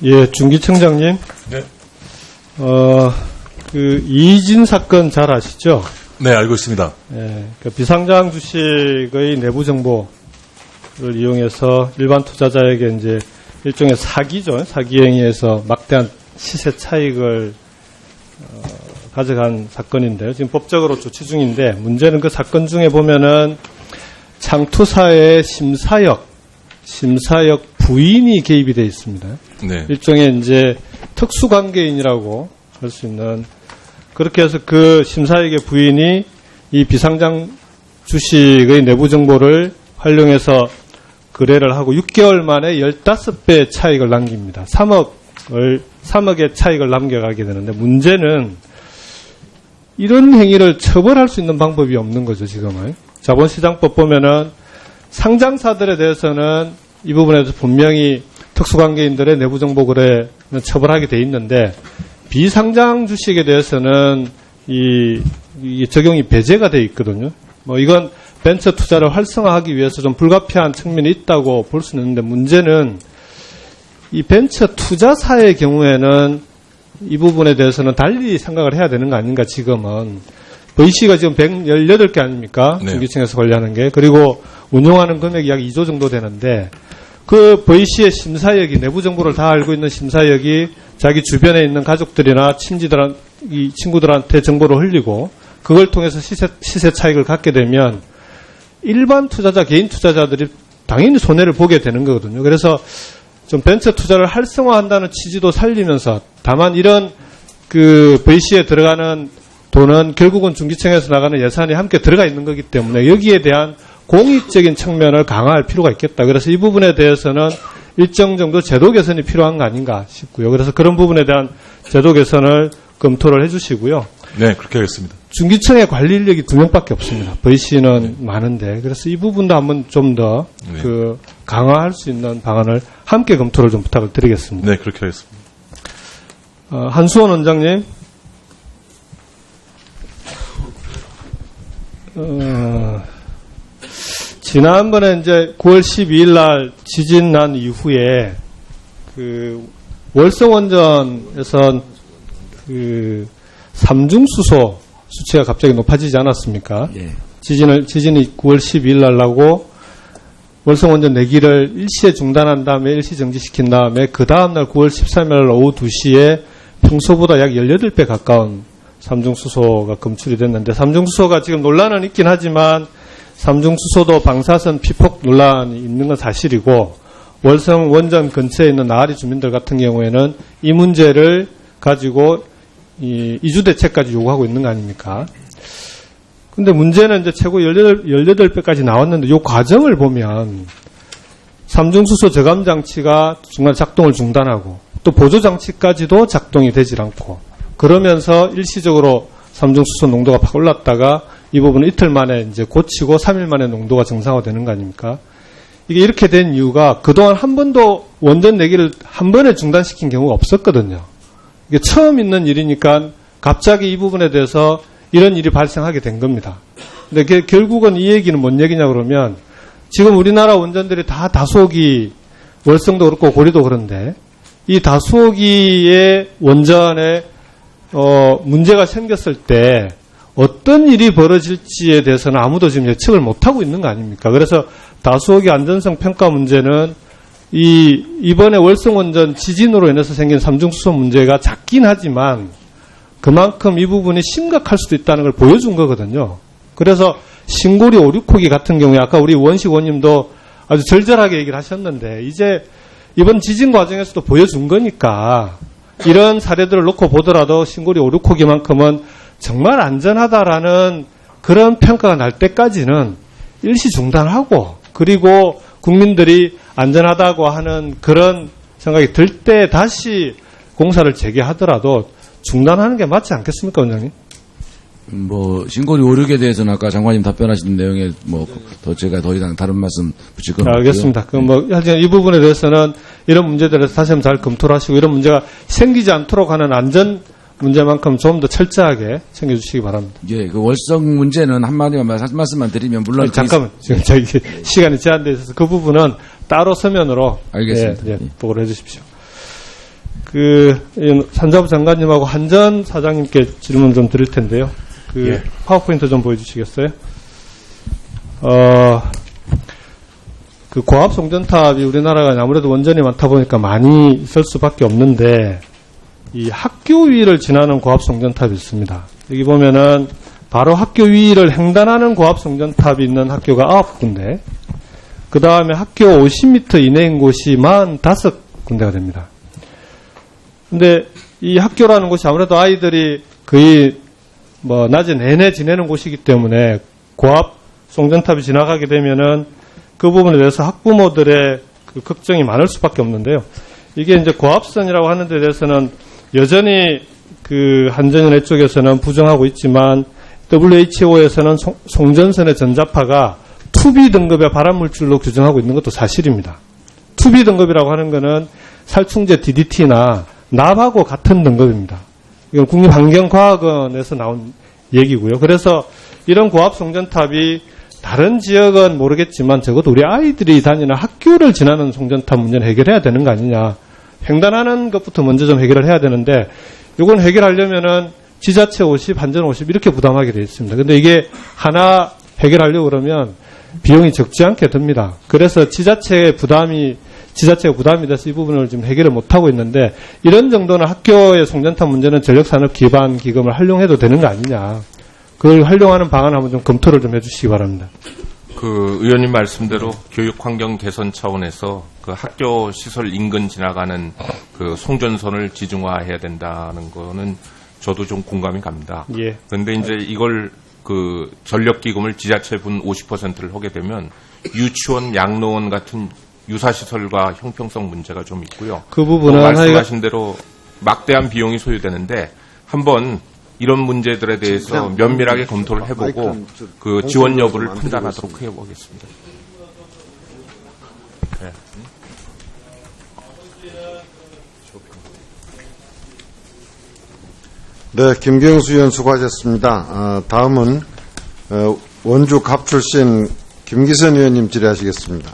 예, 중기청장님. 네. 이진 사건 잘 아시죠? 네, 알고 있습니다. 예, 비상장 주식의 내부 정보를 이용해서 일반 투자자에게 이제 일종의 사기죠. 사기 행위에서 막대한 시세 차익을 가져간 사건인데요. 지금 법적으로 조치 중인데 문제는 그 사건 중에 보면은 창투사의 심사역 부인이 개입이 되어 있습니다. 네. 일종의 이제 특수관계인이라고 할 수 있는 그렇게 해서 그 심사역의 부인이 이 비상장 주식의 내부 정보를 활용해서 거래를 하고 6개월 만에 15배 차익을 남깁니다. 3억의 차익을 남겨가게 되는데 문제는 이런 행위를 처벌할 수 있는 방법이 없는 거죠, 지금은. 자본시장법 보면은 상장사들에 대해서는 이 부분에서 분명히 특수관계인들의 내부정보 거래는 처벌하게 돼 있는데 비상장 주식에 대해서는 이 적용이 배제가 돼 있거든요. 뭐 이건 벤처 투자를 활성화하기 위해서 좀 불가피한 측면이 있다고 볼 수는 있는데 문제는 이 벤처 투자사의 경우에는 이 부분에 대해서는 달리 생각을 해야 되는 거 아닌가 지금은. VC가 지금 118개 아닙니까? 네. 중기층에서 관리하는 게. 그리고 운용하는 금액이 약 2조 정도 되는데 그 VC의 심사역이 내부 정보를 다 알고 있는 심사역이 자기 주변에 있는 가족들이나 이 친구들한테 정보를 흘리고 그걸 통해서 시세 차익을 갖게 되면 일반 투자자, 개인 투자자들이 당연히 손해를 보게 되는 거거든요. 그래서 좀 벤처 투자를 활성화한다는 취지도 살리면서 다만 이런 그 VC에 들어가는 돈은 결국은 중기청에서 나가는 예산이 함께 들어가 있는 거기 때문에 여기에 대한 공익적인 측면을 강화할 필요가 있겠다. 그래서 이 부분에 대해서는 일정 정도 제도 개선이 필요한 거 아닌가 싶고요. 그래서 그런 부분에 대한 제도 개선을 검토를 해 주시고요. 네, 그렇게 하겠습니다. 중기청의 관리 인력이 2명밖에 없습니다. VC는 많은데. 그래서 이 부분도 한번 좀 더 강화할 수 있는 방안을 함께 검토를 좀 부탁을 드리겠습니다. 네, 그렇게 하겠습니다. 한수원 원장님. 지난번에 이제 9월 12일 날 지진 난 이후에 그 월성원전에선 그 삼중수소 수치가 갑자기 높아지지 않았습니까? 예. 지진이 9월 12일 날 나고 월성원전 4기를 일시에 중단한 다음에 일시 정지시킨 다음에 그 다음날 9월 13일 날 오후 2시에 평소보다 약 18배 가까운 삼중수소가 검출이 됐는데 삼중수소가 지금 논란은 있긴 하지만 삼중수소도 방사선 피폭 논란이 있는 건 사실이고 월성 원전 근처에 있는 나아리 주민들 같은 경우에는 이 문제를 가지고 이주대책까지 요구하고 있는 거 아닙니까? 근데 문제는 이제 최고 18배까지 나왔는데 이 과정을 보면 삼중수소 저감 장치가 중간 작동을 중단하고 또 보조 장치까지도 작동이 되질 않고 그러면서 일시적으로 삼중수소 농도가 팍 올랐다가 이 부분은 이틀 만에 이제 고치고 3일 만에 농도가 정상화되는 거 아닙니까? 이게 이렇게 된 이유가 그동안 한 번도 원전 내기를 한 번에 중단시킨 경우가 없었거든요. 이게 처음 있는 일이니까 갑자기 이 부분에 대해서 이런 일이 발생하게 된 겁니다. 근데 결국은 이 얘기는 뭔 얘기냐 그러면 지금 우리나라 원전들이 다 다수호기 월성도 그렇고 고리도 그런데 이 다수호기의 원전에 문제가 생겼을 때 어떤 일이 벌어질지에 대해서는 아무도 지금 예측을 못하고 있는 거 아닙니까? 그래서 다수호기 안전성 평가 문제는 이번에 월성원전 지진으로 인해서 생긴 삼중수소 문제가 작긴 하지만 그만큼 이 부분이 심각할 수도 있다는 걸 보여준 거거든요. 그래서 신고리 5, 6호기 같은 경우에 아까 우리 원식 의원님도 아주 절절하게 얘기를 하셨는데 이제 이번 지진 과정에서도 보여준 거니까 이런 사례들을 놓고 보더라도 신고리 5, 6호기만큼은 정말 안전하다라는 그런 평가가 날 때까지는 일시 중단하고 그리고 국민들이 안전하다고 하는 그런 생각이 들 때 다시 공사를 재개하더라도 중단하는 게 맞지 않겠습니까, 원장님? 신고리 5, 6에 대해서는 아까 장관님 답변하신 내용에 제가 더 이상 다른 말씀 붙일 건 없고요. 알겠습니다. 하여튼 이 부분에 대해서는 이런 문제들에 대해서 다시 한번 잘 검토를 하시고 이런 문제가 생기지 않도록 하는 안전 문제만큼 좀 더 철저하게 챙겨주시기 바랍니다. 예, 그 월성 문제는 한마디만 말씀만 드리면 물론 잠깐만 지금 저희 시간이 제한되어 있어서 그 부분은 따로 서면으로 알겠습니다. 보고를 해주십시오. 산자부 장관님하고 한전 사장님께 질문 좀 드릴 텐데요. 예. 파워포인트 좀 보여주시겠어요? 고압 송전탑이 우리나라가 아무래도 원전이 많다 보니까 많이 있을 수밖에 없는데, 이 학교 위를 지나는 고압 송전탑이 있습니다. 여기 보면은 바로 학교 위를 횡단하는 고압 송전탑이 있는 학교가 9군데, 그 다음에 학교 50m 이내인 곳이 45군데가 됩니다. 근데 이 학교라는 곳이 아무래도 아이들이 거의 낮에 내내 지내는 곳이기 때문에 고압 송전탑이 지나가게 되면은 그 부분에 대해서 학부모들의 그 걱정이 많을 수밖에 없는데요. 이게 이제 고압선이라고 하는 데 대해서는 여전히 한전연애 쪽에서는 부정하고 있지만 WHO에서는 송전선의 전자파가 2B 등급의 발암물질로 규정하고 있는 것도 사실입니다. 2B 등급이라고 하는 것은 살충제 DDT나 납하고 같은 등급입니다. 이건 국립환경과학원에서 나온 얘기고요. 그래서 이런 고압 송전탑이 다른 지역은 모르겠지만 적어도 우리 아이들이 다니는 학교를 지나는 송전탑 문제는 해결해야 되는 거 아니냐. 횡단하는 것부터 먼저 좀 해결을 해야 되는데, 이건 해결하려면은 지자체 50, 한전 50 이렇게 부담하게 되어 있습니다. 근데 이게 하나 해결하려고 그러면 비용이 적지 않게 듭니다. 그래서 지자체가 부담이 돼서 이 부분을 지금 해결을 못하고 있는데, 이런 정도는 학교의 송전탑 문제는 전력산업기반기금을 활용해도 되는 거 아니냐. 그걸 활용하는 방안 한번 좀 검토를 좀 해주시기 바랍니다. 의원님 말씀대로 교육 환경 개선 차원에서 학교 시설 인근 지나가는 송전선을 지중화해야 된다는 거는 저도 좀 공감이 갑니다. 예. 그런데 이제 이걸 전력기금을 지자체분 50%를 하게 되면 유치원, 양로원 같은 유사시설과 형평성 문제가 좀 있고요. 그 부분은 말씀하신 대로 막대한 비용이 소요되는데 한번 이런 문제들에 대해서 면밀하게 검토를 해보고 지원 여부를 판단하도록 해보겠습니다. 네, 김경수 의원 수고하셨습니다. 다음은 원주 갑 출신 김기선 의원님 질의하시겠습니다.